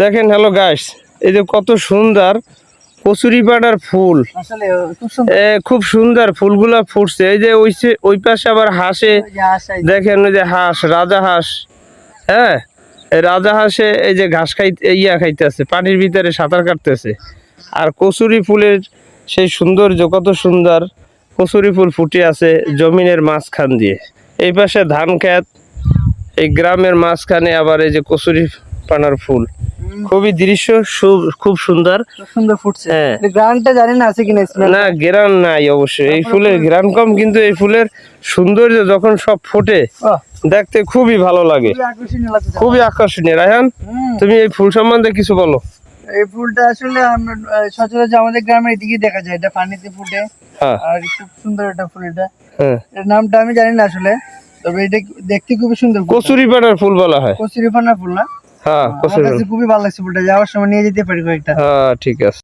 দেখেন hello guys, এই যে কত সুন্দর কচুরি পাতার ফুল, আসলে খুব সুন্দর। খুব সুন্দর ফুলগুলা ফুটছে। এই যে ওই পাশে আবার হাঁসে, ওই যে হাঁস এই যে। দেখেন ওই যে হাঁস, রাজা হাঁস। হ্যাঁ, এই রাজা হাঁসে এই যে ঘাস খাইতেছে, পানির ভিতরে সাঁতার কাটতেছে। আর কচুরি ফুলের সেই সৌন্দর্য, কত সুন্দর কচুরি ফুল ফুটে আছে জমিনের মাঝখান দিয়ে। এই পাশে ধান ক্ষেত, এই গ্রামের মাঝখানে আবার এই যে কচুরি পানার ফুল, খুবই দৃশ্য খুব সুন্দর। খুব সুন্দর ফুটছে। হ্যাঁ। গ্রানটা জানি না আছে কিনা স্মেল। না, ঘেরান নাই অবশ্যই, এই ফুলের ঘেরান কম, কিন্তু এই ফুলের সৌন্দর্য যখন সব ফোটে দেখতে খুবই ভালো লাগে, খুবই আকর্ষণীয় লাগছে। খুবই আকর্ষণীয়। রায়হান, তুমি এই ফুল সম্বন্ধে কিছু বলো। এই ফুলটা আসলে আমরা সচরাচর আমাদের গ্রামের এদিকে দেখা যায়, এটা পানিতে ফুটে। হ্যাঁ আর খুব সুন্দর এটা ফুল। এটা হ্যাঁ, এর নামটা আমি জানি না আসলে, তবে এটা দেখতে খুবই সুন্দর। কচুরি পানার ফুল বলা হয়। কচুরি পানা ফুল না? হ্যাঁ, আমার কচুরি কাছে খুবই ভালো লাগছে ফুলটা, যাওয়ার সময় নিয়ে যেতে পারি কয়েকটা। হ্যাঁ, ঠিক আছে।